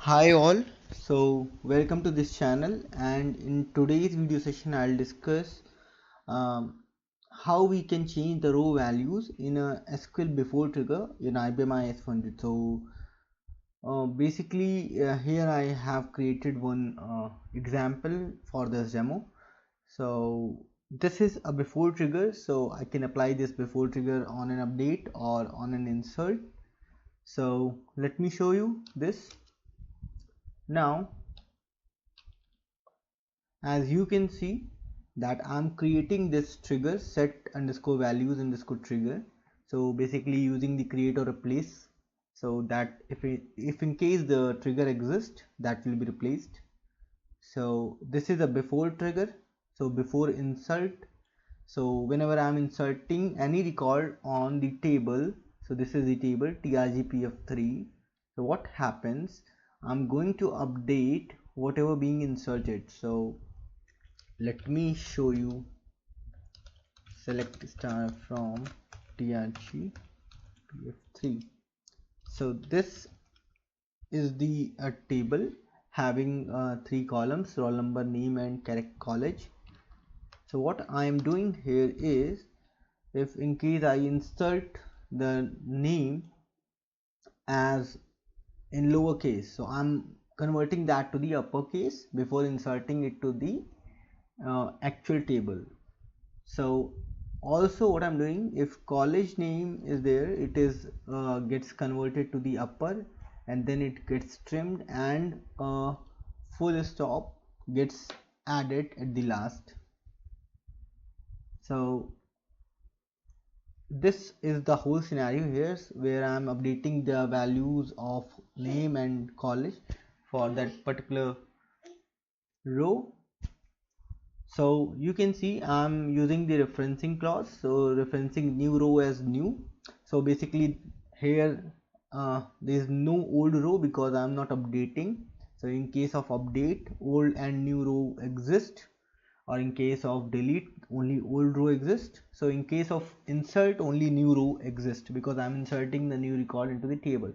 Hi all, so welcome to this channel, and in today's video session I'll discuss um, how we can change the row values in a SQL before trigger in IBM AS400. So basically here I have created one example for this demo. So this is a before trigger, so I can apply this before trigger on an update or on an insert. So let me show you this now. As you can see that I'm creating this trigger set underscore values underscore trigger. So basically using the create or replace, so that if in case the trigger exists, that will be replaced. So this is a before trigger. So before insert, so whenever I'm inserting any record on the table, so this is the table trgpf3. So what happens, I'm going to update whatever being inserted. So let me show you. Select star from trg pf3. So this is the table having three columns: roll number, name, and correct college. So what I am doing here is, if in case I insert the name as in lowercase, so I'm converting that to the uppercase before inserting it to the actual table. So also what I'm doing, if college name is there, it is gets converted to the upper, and then it gets trimmed, and full stop gets added at the last. So this is the whole scenario here, where I'm updating the values of name and college for that particular row. So you can see I'm using the referencing clause, so referencing new row as new. So basically here there is no old row because I'm not updating. So in case of update, old and new row exist, or in case of delete, only old row exists. So in case of insert, only new row exists because I'm inserting the new record into the table.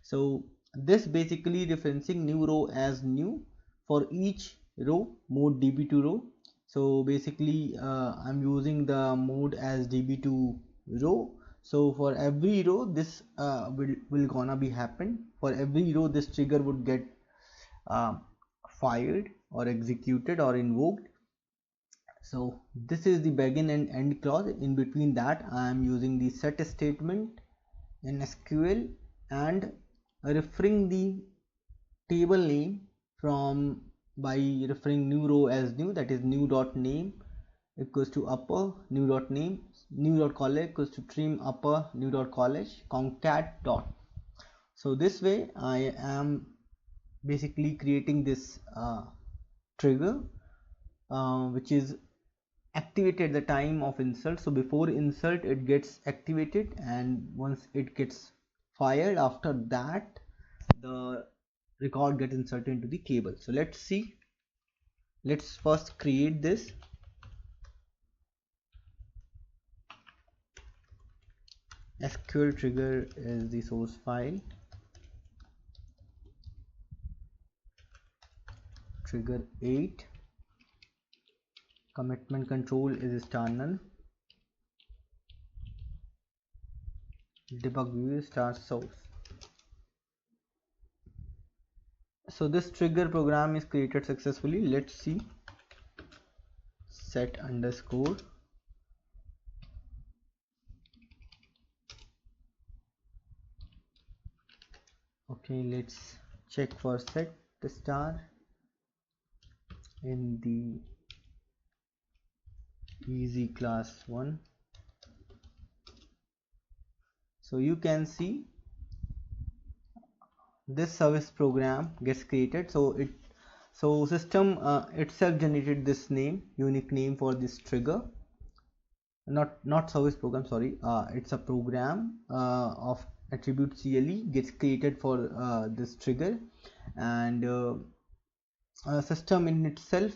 So this basically referencing new row as new for each row, mode db2 row. So basically I'm using the mode as db2 row. So for every row this will gonna be happen. For every row this trigger would get fired or executed or invoked. So this is the begin and end clause. In between that I am using the set statement in SQL and referring the table name from by referring new row as new, that is new dot name equals to upper new dot name, new dot college equals to trim upper new dot college concat dot. So this way I am basically creating this trigger which is activated at the time of insert. So before insert it gets activated, and once it gets fired, after that the record gets inserted into the table. So let's see. Let's first create this. SQL trigger is the source file. Trigger 8. Commitment control is star none. Debug view is star source. So this trigger program is created successfully. Let's see. Set underscore okay, let's check for set the star in the easy class 1. So you can see this service program gets created. So system itself generated this name, unique name for this trigger. Not service program, sorry, it's a program of attribute cle gets created for this trigger, and system in itself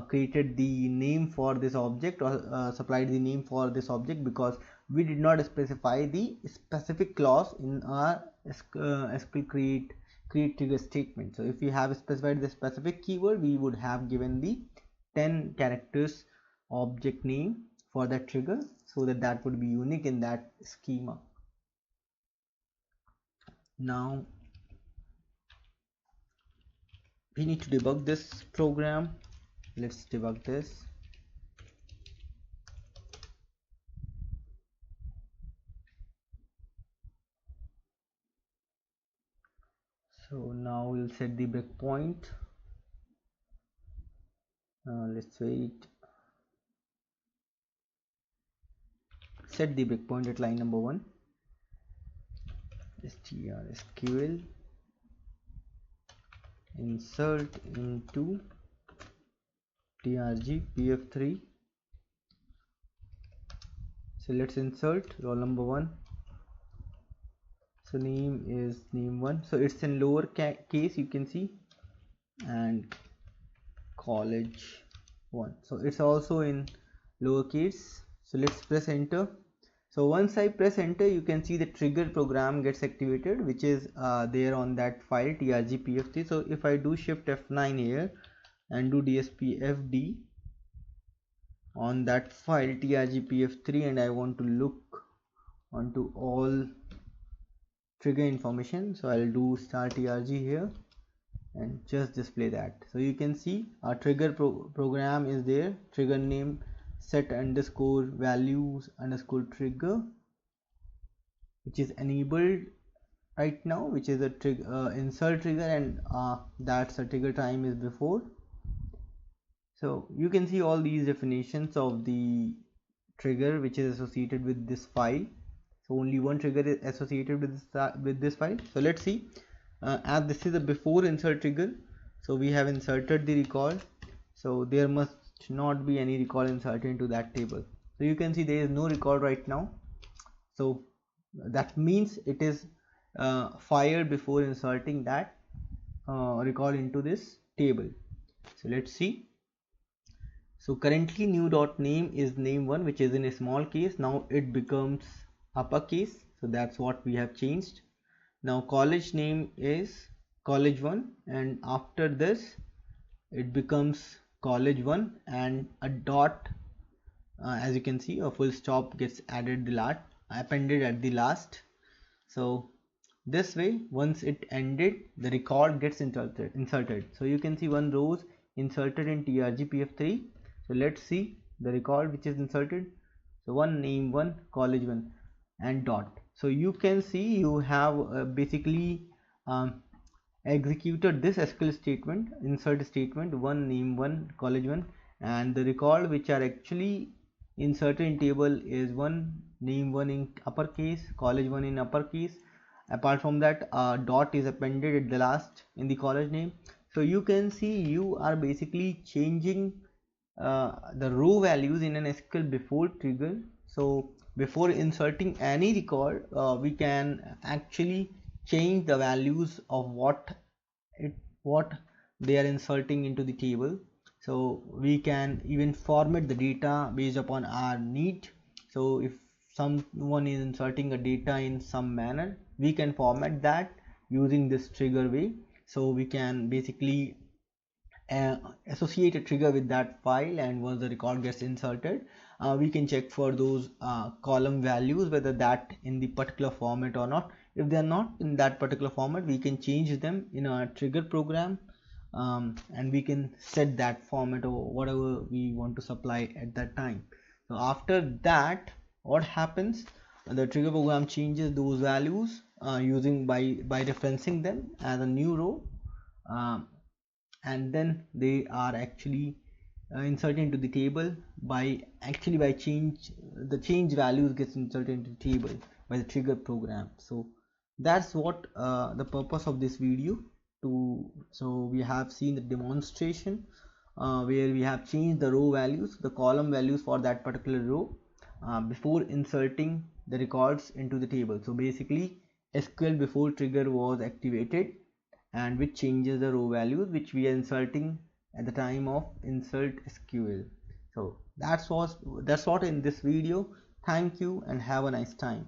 created the name for this object, or supplied the name for this object, because we did not specify the specific clause in our SQL create create trigger statement. So if we have specified the specific keyword, we would have given the 10 characters object name for that trigger, so that would be unique in that schema. Now we need to debug this program. Let's debug this. So now we'll set the breakpoint. Let's wait. Set the breakpoint at line number 1. SQL insert into TRG-PF3. So let's insert roll number 1. So name is name1. So it's in lower case, you can see, and college 1. So it's also in lowercase. So let's press enter. So once I press enter, you can see the trigger program gets activated, which is there on that file trg-pf3. So if I do shift F9 here and do dspfd on that file trg-pf3, and I want to look onto all trigger information, so I'll do star trg here and just display that. So you can see our trigger program is there. Trigger name set underscore values underscore trigger, which is enabled right now, which is a trigger insert trigger, and that's a trigger time is before. So you can see all these definitions of the trigger which is associated with this file. So only one trigger is associated with this file. So let's see, as this is a before insert trigger, so we have inserted the record, so there must not be any record inserted into that table. So you can see there is no record right now, so that means it is fired before inserting that record into this table. So let's see. So currently new dot name is name1, which is in a small case. Now it becomes uppercase, so that's what we have changed. Now college name is college1, and after this it becomes college1, and a dot, as you can see, a full stop gets appended at the last. So this way, once it ended, the record gets inserted. So you can see one row inserted in trg-pf3. So let's see the record which is inserted. So one name1 college1 and dot. So you can see you have basically executed this SQL statement, insert statement, one name1 college1, and the record which are actually inserted in table is one name1 in uppercase, college1 in uppercase. Apart from that, dot is appended at the last in the college name. So you can see you are basically changing the row values in an SQL before trigger. So before inserting any record, we can actually change the values of what they are inserting into the table. So we can even format the data based upon our need. So if someone is inserting a data in some manner, we can format that using this trigger way. So we can basically associate a trigger with that file, and once the record gets inserted, we can check for those column values whether that in the particular format or not. If they are not in that particular format, we can change them in our trigger program, and we can set that format or whatever we want to supply at that time. So after that, what happens, the trigger program changes those values using by referencing them as a new row, and then they are actually inserted into the table by the change values gets inserted into the table by the trigger program. So that's what the purpose of this video. So we have seen the demonstration where we have changed the row values, the column values for that particular row before inserting the records into the table. So basically SQL before trigger was activated, and which changes the row values which we are inserting at the time of insert SQL. So that's what in this video. Thank you and have a nice time.